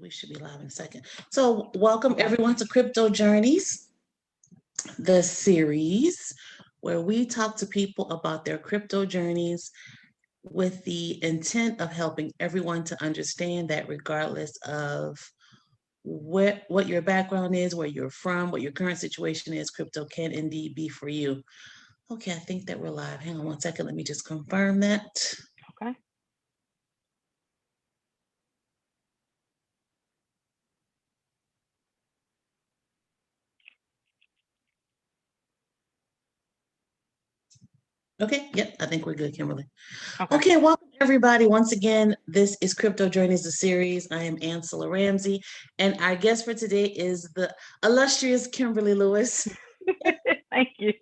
We should be live in a second. So, welcome everyone to Crypto Journeys, the series where we talk to people about their crypto journeys with the intent of helping everyone to understand that regardless of what your background is, where you're from, what your current situation is, crypto can indeed be for you. Okay, I think that we're live. Hang on one second. Let me just confirm that. Okay. Okay, yep, I think we're good, Kimberly. Okay. Okay, welcome everybody. Once again, this is Crypto Journeys, the series. I am Ansela Ramsey, and our guest for today is the illustrious Kimberly Lewis. Thank you.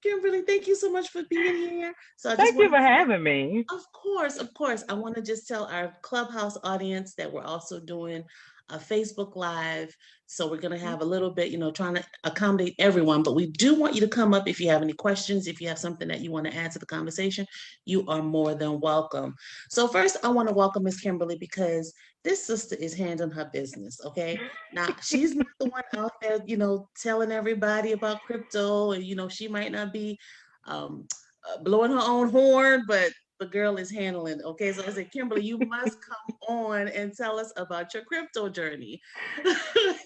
Kimberly, thank you so much for being here. So I just Thank you want for to say, having me. of course, I want to just tell our Clubhouse audience that we're also doing a Facebook Live. So we're going to have a little bit, trying to accommodate everyone, but we do want you to come up if you have any questions, if you have something that you want to add to the conversation, you are more than welcome. So first, I want to welcome Miss Kimberly because this sister is handling her business, okay? Now, she's not the one out there, telling everybody about crypto, and, she might not be um, blowing her own horn, but the girl is handling. Okay, so I said, Kimberly, you must come on and tell us about your crypto journey.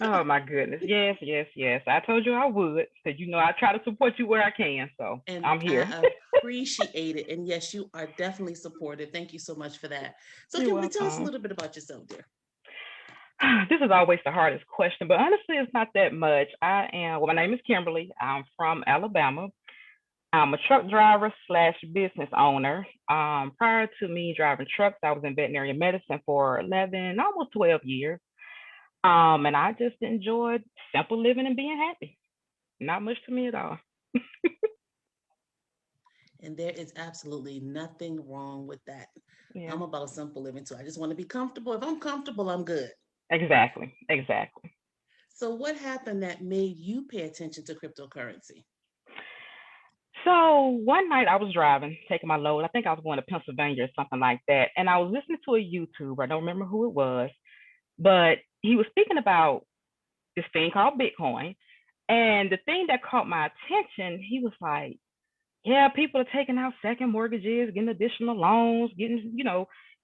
Oh my goodness. Yes, yes, yes. I told you I would. So I try to support you where I can. So And I'm here. I appreciate it. And yes, you are definitely supported. Thank you so much for that. So, You're Kimberly, tell us a welcome. little bit about yourself, dear. This is always the hardest question, but honestly, it's not that much. My name is Kimberly. I'm from Alabama. I'm a truck driver slash business owner. Prior to me driving trucks, I was in veterinary medicine for 11, almost 12 years. And I just enjoyed simple living and being happy. Not much to me at all. And there is absolutely nothing wrong with that. Yeah, I'm about simple living too. I just want to be comfortable. If I'm comfortable, I'm good. exactly, exactly. So, what happened that made you pay attention to cryptocurrency? So one night I was driving, taking my load. I think I was going to Pennsylvania or something like that. And I was listening to a YouTuber. I don't remember who it was, but he was speaking about this thing called Bitcoin. And the thing that caught my attention, he was like, yeah, people are taking out second mortgages, getting additional loans,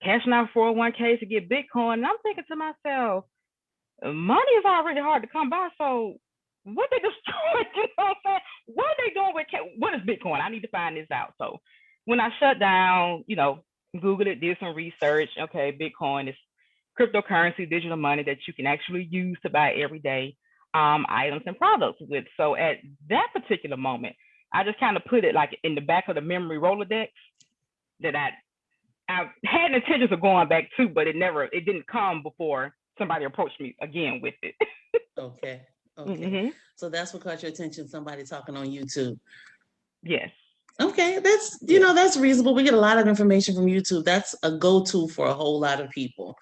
cashing out 401ks to get Bitcoin. And I'm thinking to myself, money is already hard to come by. So what they destroying? You know what I'm saying? What are they doing with what is Bitcoin? I need to find this out. So when I shut down, Googled it, did some research. Okay, Bitcoin is cryptocurrency, digital money that you can actually use to buy everyday items and products with. So at that particular moment, I just kind of put it like in the back of the memory Rolodex that I had intentions of going back to, but it didn't come before somebody approached me again with it. Okay. Okay. Mm-hmm. So that's what caught your attention, somebody talking on YouTube. Yes. Okay, that's Yes. that's reasonable. We get a lot of information from YouTube. That's a go-to for a whole lot of people.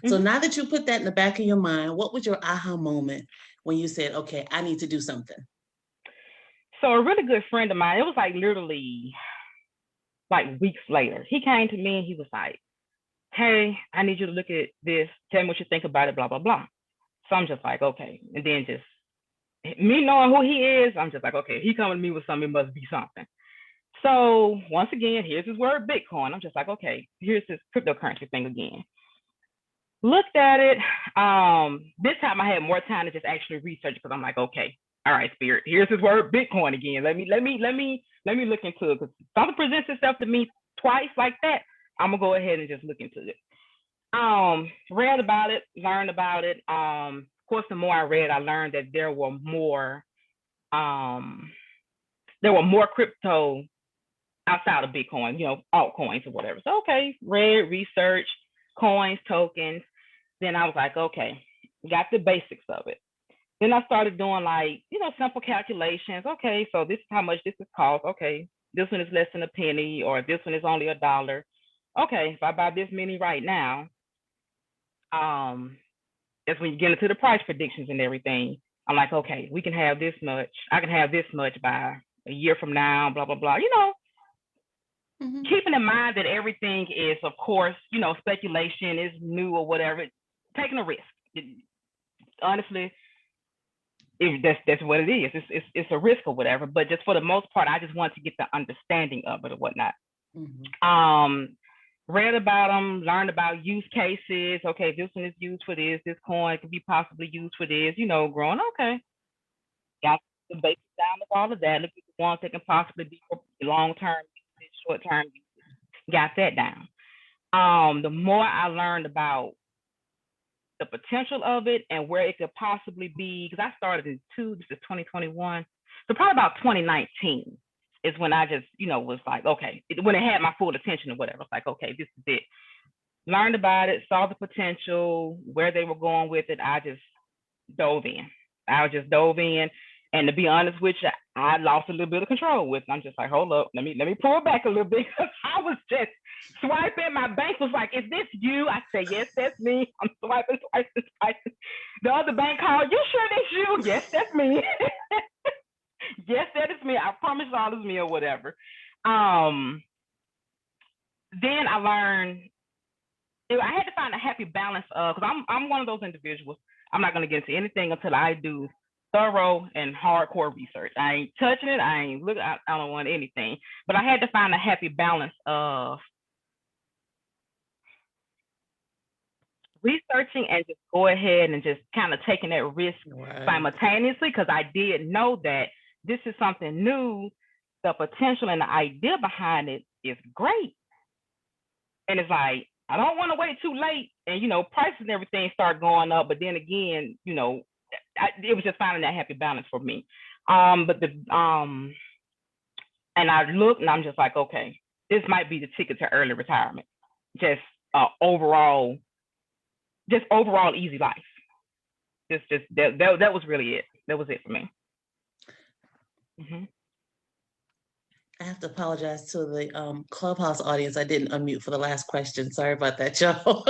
So Mm-hmm. now that you put that in the back of your mind, what was your aha moment when you said, "Okay, I need to do something"? So a really good friend of mine, it was like literally like weeks later, he came to me and he was like, hey, I need you to look at this. Tell me what you think about it, blah, blah, blah. So I'm just like, okay. And then just me knowing who he is, I'm just like, okay, he coming to me with something, it must be something. So once again, here's his word Bitcoin. I'm just like, okay, here's this cryptocurrency thing again. Looked at it. This time I had more time to just actually research because I'm like, okay, all right, Spirit, here's his word Bitcoin again. Let me look into it because if something presents itself to me twice like that, I'm gonna go ahead and just look into it. Read about it, learned about it. Of course, the more I read, I learned that um there were more crypto outside of Bitcoin, altcoins or whatever. So okay, read, research, coins, tokens. Then I was like, okay, got the basics of it. Then I started doing like, simple calculations. Okay, so this is how much this is cost. Okay, this one is less than a penny, or this one is only $1. Okay, if I buy this many right now, um, that's when you get into the price predictions and everything. I'm like, okay, we can have this much. I can have this much by a year from now, blah, blah, blah. Mm-hmm. Keeping in mind that everything is, of course, speculation is new or whatever. taking a risk. Honestly, that's what it is. It's a risk or whatever. But just for the most part, I just want to get the understanding of it or whatnot. Read about them, learned about use cases. Okay, this one is used for this. This coin could be possibly used for this. Growing. Okay, got the basics down of all of that. Look at the ones that can possibly be for long term usage, short term usage. Got that down. The more I learned about the potential of it and where it could possibly be, because I started in this is 2021, so probably about 2019 is when I just, was like, okay, when it had my full attention or whatever, it's like, okay, this is it. Learned about it, saw the potential, where they were going with it. I just dove in. And to be honest with you, I lost a little bit of control with it. I'm just like, hold up, let me pull back a little bit, because I was just swiping. My bank was like, is this you? I say, yes, that's me. I'm swiping. The other bank called, you sure that's you? Yes, that's me. Yes, that is me. I promise all is me or whatever. Then I learned, I had to find a happy balance of, because I'm one of those individuals. I'm not going to get into anything until I do thorough and hardcore research. I ain't touching it. I ain't looking. I don't want anything. But I had to find a happy balance of researching and just go ahead and just kind of taking that risk simultaneously, because I did know that this is something new. The potential and the idea behind it is great. And it's like, I don't want to wait too late and, prices and everything start going up. But then again, it was just finding that happy balance for me. And I looked and I'm just like, okay, this might be the ticket to early retirement. Just overall easy life. That was really it. That was it for me. I have to apologize to the Clubhouse audience. I didn't unmute for the last question. Sorry about that, y'all.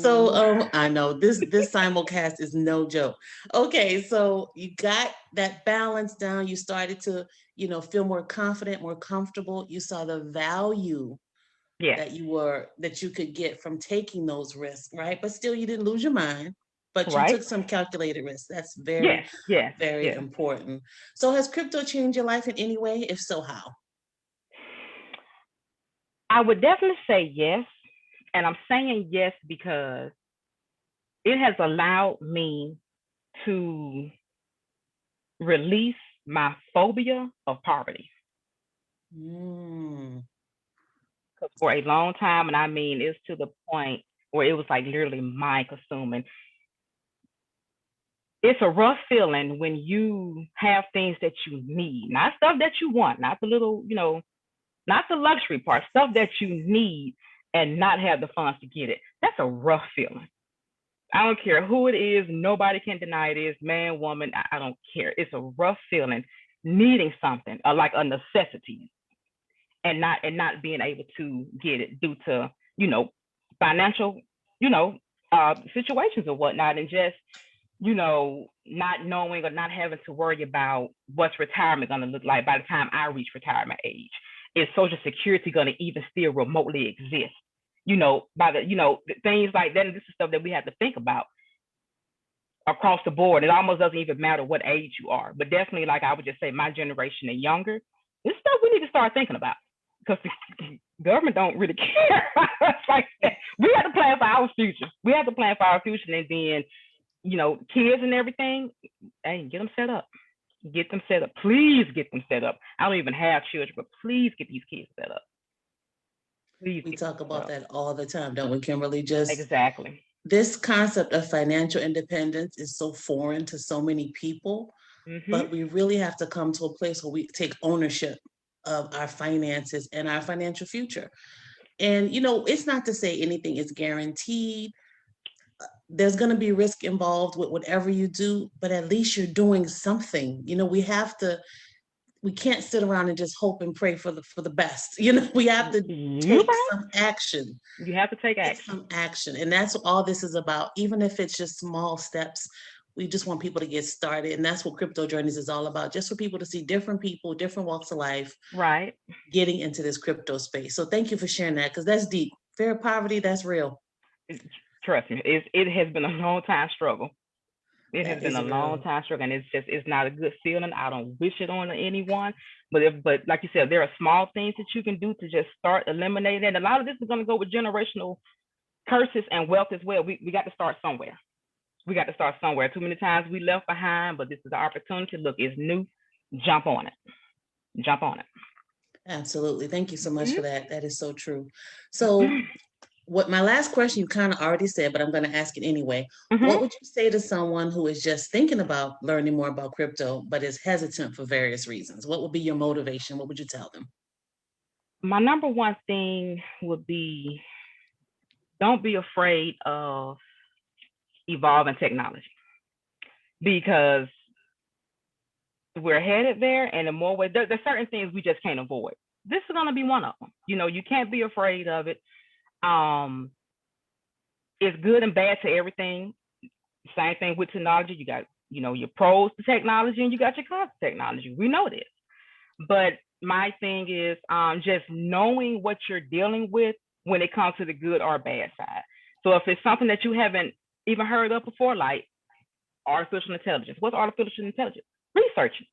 So I know this simulcast is no joke. Okay, so you got that balance down. You started to, feel more confident, more comfortable. You saw the value that you could get from taking those risks, right? But still, you didn't lose your mind. But you took some calculated risks. That's very, very important. So has crypto changed your life in any way? If so, how? I would definitely say yes. And I'm saying yes because it has allowed me to release my phobia of poverty. Because for a long time, and I mean, it's to the point where it was like literally mind consuming. It's a rough feeling when you have things that you need, not stuff that you want, not the little, not the luxury part, stuff that you need and not have the funds to get it. That's a rough feeling. I don't care who it is. Nobody can deny it is, man, woman. I don't care. It's a rough feeling needing something like a necessity and not being able to get it due to, financial, situations or whatnot, and just, not knowing or not having to worry about what's retirement going to look like by the time I reach retirement age. Is Social Security going to even still remotely exist? By the, things like that. And this is stuff that we have to think about across the board. It almost doesn't even matter what age you are, but definitely, like I would just say, my generation and younger, this stuff we need to start thinking about, because the government don't really care. Like that. We have to plan for our future. And then, kids and everything, hey, get them set up. Please get them set up. I don't even have children, but please get these kids set up. We talk about that all the time, don't we, Kimberly? Just exactly. This concept of financial independence is so foreign to so many people, but we really have to come to a place where we take ownership of our finances and our financial future. And, it's not to say anything is guaranteed. There's going to be risk involved with whatever you do, but at least you're doing something. We can't sit around and just hope and pray for the best. We have to take some action. You have to take action. Some action. And that's what all this is about. Even if it's just small steps, we just want people to get started. And that's what Crypto Journeys is all about. Just for people to see different people, different walks of life, right, getting into this crypto space. So thank you for sharing that, because that's deep. Fear of poverty, that's real. Trust me, it has been a long time struggle. It has That been is a long real. time struggle, and it's not a good feeling. I don't wish it on anyone, but like you said, there are small things that you can do to just start eliminating it. A lot of this is going to go with generational curses and wealth as well. We got to start somewhere. We got to start somewhere. Too many times we left behind, but this is the opportunity. Look, it's new. Jump on it. Jump on it. Absolutely. Thank you so much for Mm-hmm. that. That is so true. So, what my last question you kind of already said, but I'm going to ask it anyway. What Mm-hmm. would you say to someone who is just thinking about learning more about crypto, but is hesitant for various reasons? What would be your motivation? What would you tell them? My number one thing would be don't be afraid of evolving technology because we're headed there, and in more ways, there's certain things we just can't avoid. This is going to be one of them. You can't be afraid of it. Um, it's good and bad to everything. Same thing with technology. You got, your pros to technology and you got your cons to technology. We know this. But my thing is just knowing what you're dealing with when it comes to the good or bad side. So if it's something that you haven't even heard of before, like artificial intelligence, what's artificial intelligence? Research it.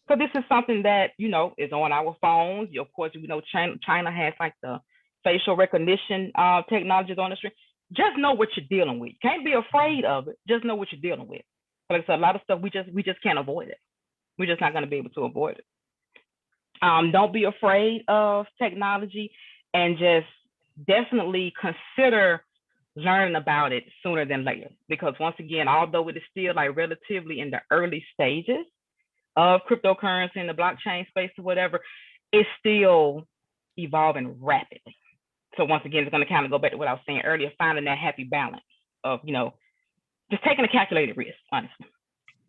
So this is something that, is on our phones. Of course, China has like the facial recognition technologies on the street. Just know what you're dealing with. You can't be afraid of it. Just know what you're dealing with. Like I said, a lot of stuff we just can't avoid it. We're just not going to be able to avoid it. Don't be afraid of technology, and just definitely consider learning about it sooner than later. Because once again, although it is still like relatively in the early stages of cryptocurrency in the blockchain space or whatever, it's still evolving rapidly. So once again, it's going to kind of go back to what I was saying earlier, finding that happy balance of, just taking a calculated risk, honestly.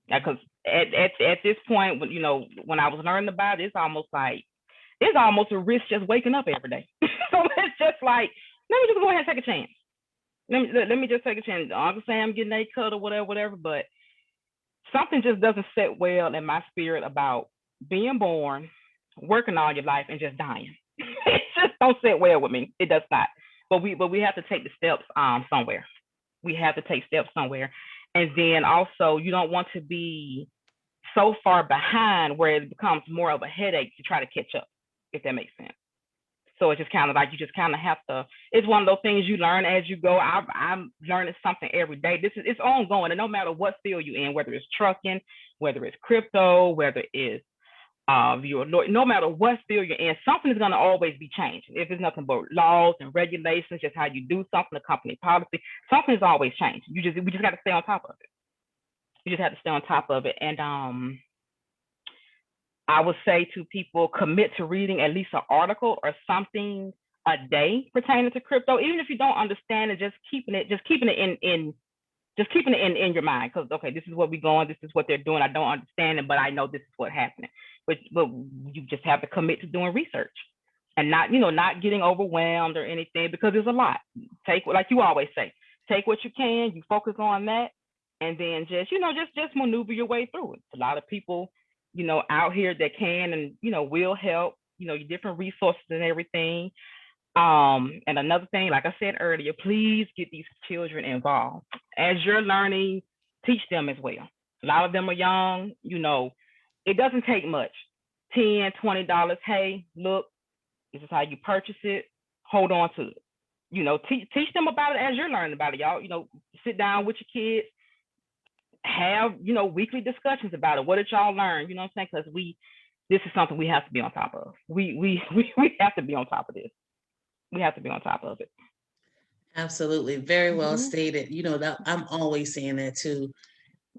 Because at this point, when I was learning about it, it's almost a risk just waking up every day. So it's just like, let me just go ahead and take a chance. Let me just take a chance. I'm not saying I'm getting a cut or whatever, but something just doesn't sit well in my spirit about being born, working all your life, and just dying. It just don't sit well with me. It does not. But we have to take the steps somewhere. We have to take steps somewhere. And then also, you don't want to be so far behind where it becomes more of a headache to try to catch up, if that makes sense. So it's just kind of like you just kind of have to. It's one of those things you learn as you go. I'm learning something every day. It's ongoing, and no matter what field you're in, whether it's trucking, whether it's crypto, whether it's no matter what field you're in, something is going to always be changing. If it's nothing but laws and regulations, just how you do something, the company policy, something is always changing. We just got to stay on top of it. You just have to stay on top of it. And I would say to people, commit to reading at least an article or something a day pertaining to crypto, even if you don't understand it. Just keeping it in your mind, because okay, this is what we're going, this is what they're doing. I don't understand it, but I know this is what's happening. But you just have to commit to doing research and not getting overwhelmed or anything, because there's a lot. Take, like you always say, take what you can, you focus on that, and then just maneuver your way through it. A lot of people, out here that can and will help, your different resources and everything. And another thing, like I said earlier, please get these children involved. As you're learning, teach them as well. A lot of them are young, it doesn't take much. $10, $20. Hey, look, this is how you purchase it. Hold on to it. Teach them about it as you're learning about it, y'all. Sit down with your kids, have, weekly discussions about it. What did y'all learn? You know what I'm saying? Because this is something we have to be on top of. We have to be on top of this. We have to be on top of it. Absolutely. Very well Mm-hmm. stated. That I'm always saying that too.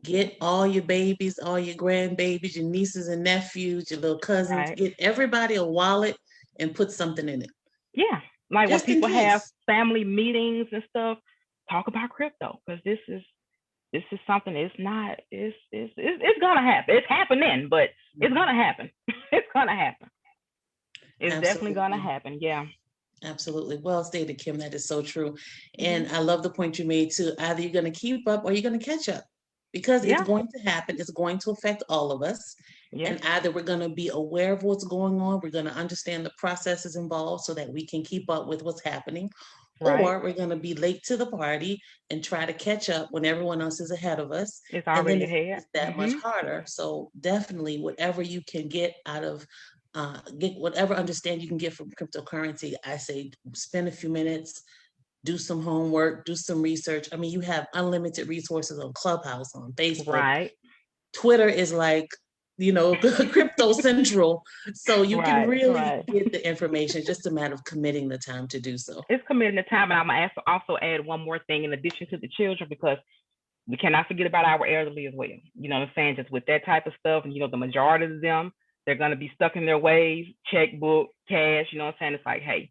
Get all your babies, all your grandbabies, your nieces and nephews, your little cousins, Right. get everybody a wallet and put something in it. Yeah. Like when Just in people have case. family meetings and stuff, talk about crypto, because this is something. It's not. It's gonna happen. It's happening, but it's gonna happen. It's gonna happen. It's definitely gonna Absolutely. happen. Yeah. Absolutely. Well stated, Kim. That is so true. Mm-hmm. And I love the point you made too. Either you're going to keep up or you're going to catch up, because it's Yeah. going to happen. It's going to affect all of us. Yes. And either we're going to be aware of what's going on, we're going to understand the processes involved so that we can keep up with what's happening, Right. or we're going to be late to the party and try to catch up when everyone else is ahead of us. It's And then already ahead. it's that much harder. So definitely whatever you can get out of get whatever understanding you can get from cryptocurrency, I say spend a few minutes, do some homework, do some research. I mean, you have unlimited resources on Clubhouse, on Facebook. Right. Twitter is like, crypto central. So you can Right. really Right. get the information. It's just a matter of committing the time to do so. It's committing the time, and I'm gonna also add one more thing in addition to the children, because we cannot forget about our elderly as well. You know what I'm saying? Just with that type of stuff, and the majority of them, they're gonna be stuck in their ways, checkbook, cash. You know what I'm saying? It's like, hey,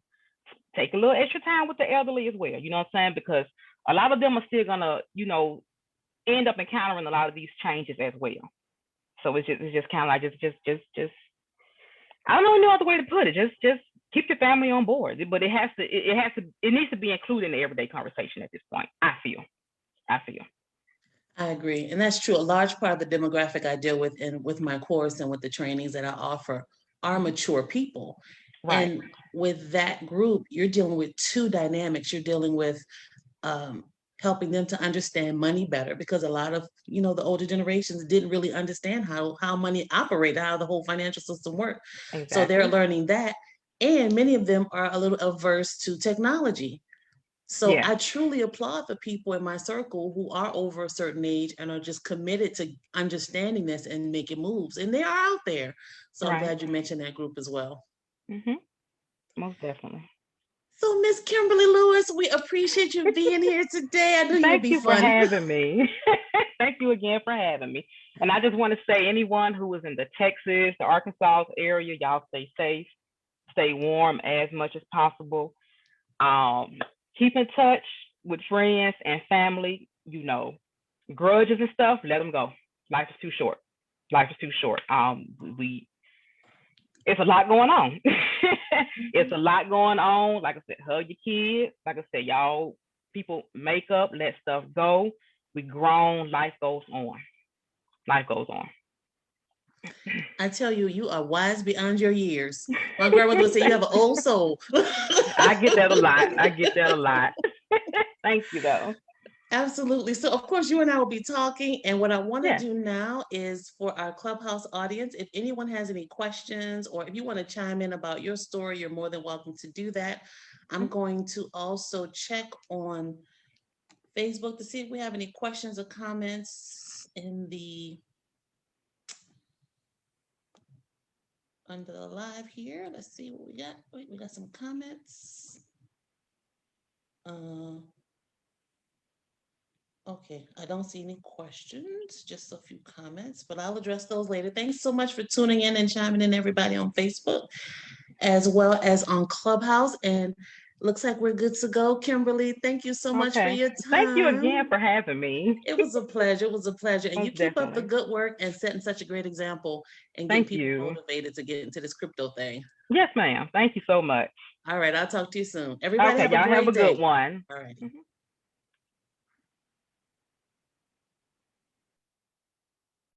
take a little extra time with the elderly as well. You know what I'm saying? Because a lot of them are still gonna, end up encountering a lot of these changes as well. So it's just kind of like just I don't know no other way to put it. Just keep your family on board, but it needs to be included in the everyday conversation at this point. I feel. I agree. And that's true. A large part of the demographic I deal with with my course and with the trainings that I offer are mature people. Right. And with that group, you're dealing with two dynamics. You're dealing with um, helping them to understand money better, because a lot of the older generations didn't really understand how money operated, how the whole financial system worked. So they're Exactly. learning that, and many of them are a little averse to technology. So Yeah. I truly applaud the people in my circle who are over a certain age and are just committed to understanding this and making moves, and they are out there. So I'm Right. glad you mentioned that group as well. Most definitely. So, Miss Kimberly Lewis, we appreciate you being here today. I knew you would Thank be you for fun. having me. Thank you again for having me. And I just want to say, anyone who is in the Texas, the Arkansas area, y'all stay safe, stay warm as much as possible. Um, Keep in touch with friends and family. Grudges and stuff, let them go. Life is too short. Life is too short. We It's a lot going on. It's a lot going on. Like I said, hug your kids. Like I said, y'all people make up, let stuff go. We grown, life goes on. Life goes on. I tell you, you are wise beyond your years. My grandmother would say you have an old soul. I get that a lot. Thank you though. Absolutely. So, of course, you and I will be talking. And what I want to Yeah. do now is for our Clubhouse audience, if anyone has any questions or if you want to chime in about your story, you're more than welcome to do that. I'm going to also check on Facebook to see if we have any questions or comments under the live here. Let's see what we got. Wait, we got some comments. Okay, I don't see any questions, just a few comments, but I'll address those later. Thanks so much for tuning in and chiming in, everybody on Facebook, as well as on Clubhouse. And looks like we're good to go. Kimberly, thank you so much for Okay. your Thank you again time. for having me. It was a pleasure. It was a pleasure. And you Most keep up the definitely. good work and setting such a great example and getting Thank people you. motivated to get into this crypto thing. Yes, ma'am. Thank you so much. All right, I'll talk to you soon. Everybody Okay, have a y'all have great a good day. one. All righty.